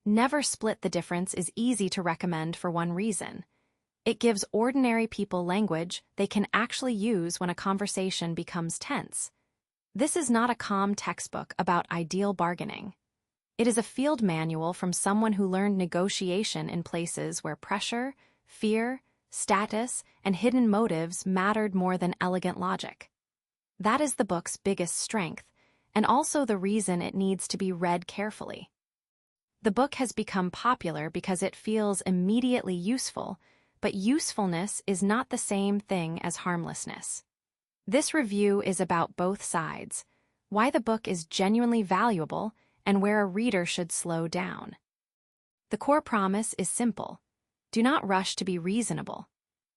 Never Split the Difference is easy to recommend for one reason. It gives ordinary people language they can actually use when a conversation becomes tense. This is not a calm textbook about ideal bargaining. It is a field manual from someone who learned negotiation in places where pressure, fear, status, and hidden motives mattered more than elegant logic. That is the book's biggest strength, and also the reason it needs to be read carefully. The book has become popular because it feels immediately useful, but usefulness is not the same thing as harmlessness. This review is about both sides, why the book is genuinely valuable, and where a reader should slow down. The core promise is simple. Do not rush to be reasonable.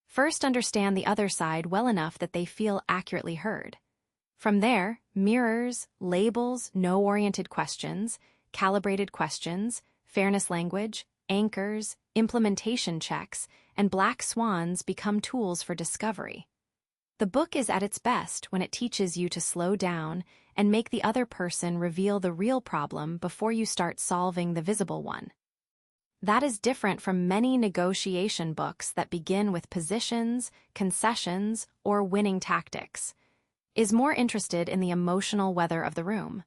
First, understand the other side well enough that they feel accurately heard. From there, mirrors, labels, no-oriented questions, calibrated questions, fairness language, anchors, implementation checks, and black swans become tools for discovery. The book is at its best when it teaches you to slow down and make the other person reveal the real problem before you start solving the visible one. That is different from many negotiation books that begin with positions, concessions, or winning tactics. Is more interested in the emotional weather of the room.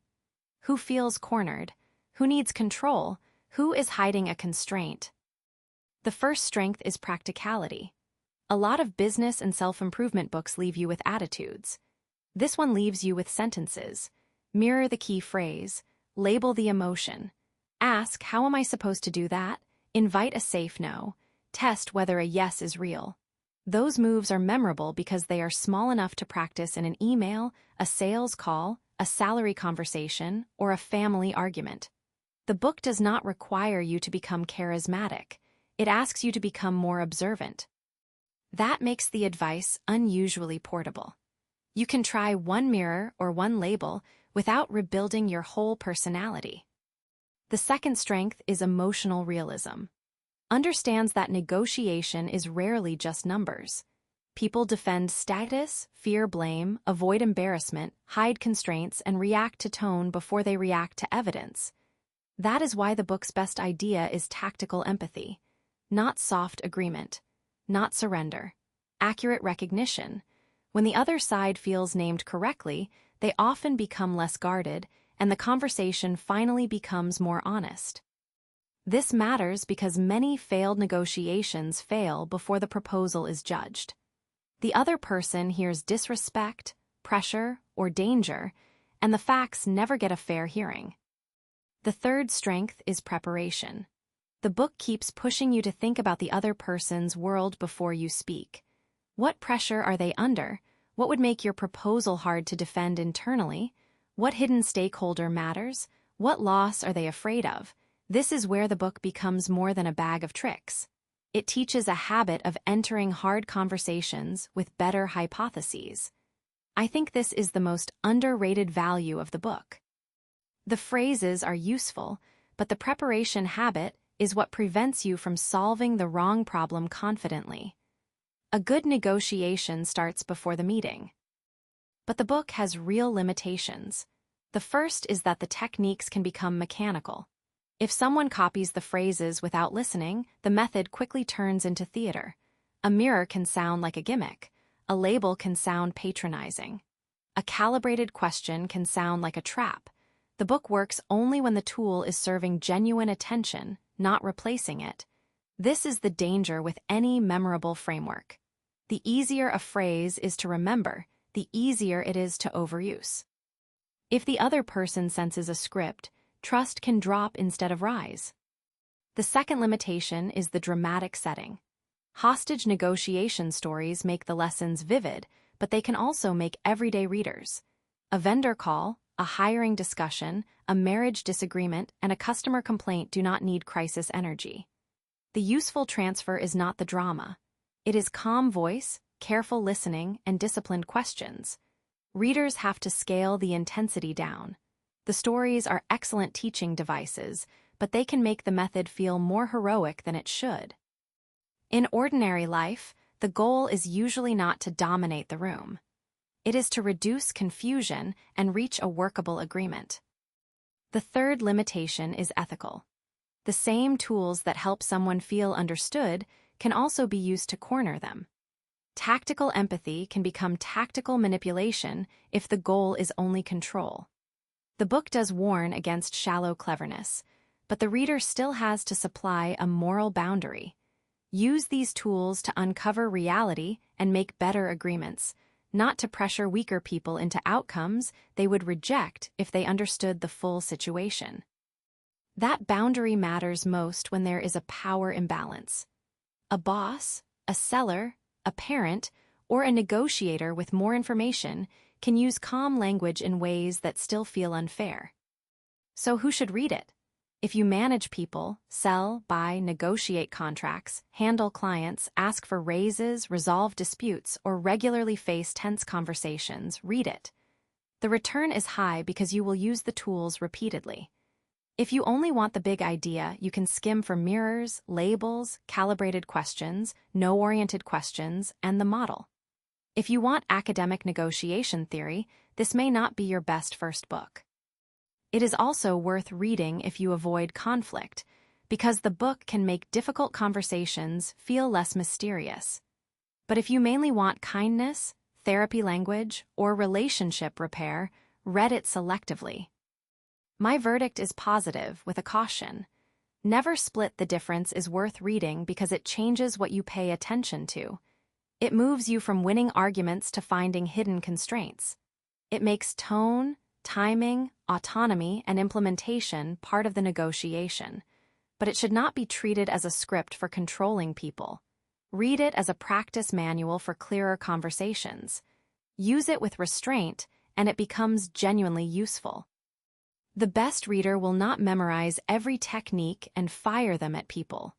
Who feels cornered? Who needs control? Who is hiding a constraint? The first strength is practicality. A lot of business and self-improvement books leave you with attitudes. This one leaves you with sentences. Mirror the key phrase. Label the emotion. Ask, how am I supposed to do that? Invite a safe no. Test whether a yes is real. Those moves are memorable because they are small enough to practice in an email, a sales call, a salary conversation, or a family argument. The book does not require you to become charismatic. It asks you to become more observant. That makes the advice unusually portable. You can try one mirror or one label without rebuilding your whole personality. The second strength is emotional realism. Understands that negotiation is rarely just numbers. People defend status, fear blame, avoid embarrassment, hide constraints, and react to tone before they react to evidence. That is why the book's best idea is tactical empathy, not soft agreement, not surrender, accurate recognition. When the other side feels named correctly, they often become less guarded, and the conversation finally becomes more honest. This matters because many failed negotiations fail before the proposal is judged. The other person hears disrespect, pressure, or danger, and the facts never get a fair hearing. The third strength is preparation. The book keeps pushing you to think about the other person's world before you speak. What pressure are they under? What would make your proposal hard to defend internally? What hidden stakeholder matters? What loss are they afraid of? This is where the book becomes more than a bag of tricks. It teaches a habit of entering hard conversations with better hypotheses. I think this is the most underrated value of the book. The phrases are useful, but the preparation habit is what prevents you from solving the wrong problem confidently. A good negotiation starts before the meeting. But the book has real limitations. The first is that the techniques can become mechanical. If someone copies the phrases without listening, the method quickly turns into theater. A mirror can sound like a gimmick. A label can sound patronizing. A calibrated question can sound like a trap. The book works only when the tool is serving genuine attention, not replacing it. This is the danger with any memorable framework. The easier a phrase is to remember, the easier it is to overuse. If the other person senses a script, trust can drop instead of rise. The second limitation is the dramatic setting. Hostage negotiation stories make the lessons vivid, but they can also make everyday readers. A vendor call, a hiring discussion, a marriage disagreement, and a customer complaint do not need crisis energy. The useful transfer is not the drama. It is calm voice, careful listening, and disciplined questions. Readers have to scale the intensity down. The stories are excellent teaching devices, but they can make the method feel more heroic than it should. In ordinary life, the goal is usually not to dominate the room. It is to reduce confusion and reach a workable agreement. The third limitation is ethical. The same tools that help someone feel understood can also be used to corner them. Tactical empathy can become tactical manipulation if the goal is only control. The book does warn against shallow cleverness, but the reader still has to supply a moral boundary. Use these tools to uncover reality and make better agreements, not to pressure weaker people into outcomes they would reject if they understood the full situation. That boundary matters most when there is a power imbalance. A boss, a seller, a parent, or a negotiator with more information can use calm language in ways that still feel unfair. So who should read it? If you manage people, sell, buy, negotiate contracts, handle clients, ask for raises, resolve disputes, or regularly face tense conversations, read it. The return is high because you will use the tools repeatedly. If you only want the big idea, you can skim for mirrors, labels, calibrated questions, no-oriented questions, and the model. If you want academic negotiation theory, this may not be your best first book. It is also worth reading if you avoid conflict, because the book can make difficult conversations feel less mysterious. But if you mainly want kindness, therapy language, or relationship repair, read it selectively. My verdict is positive with a caution. Never Split the Difference is worth reading because it changes what you pay attention to. It moves you from winning arguments to finding hidden constraints. It makes tone, timing, autonomy, and implementation part of the negotiation, but it should not be treated as a script for controlling people. Read it as a practice manual for clearer conversations. Use it with restraint, and it becomes genuinely useful. The best reader will not memorize every technique and fire them at people.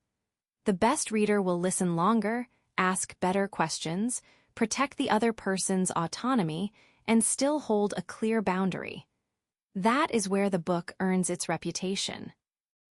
The best reader will listen longer, ask better questions, protect the other person's autonomy, and still hold a clear boundary. That is where the book earns its reputation.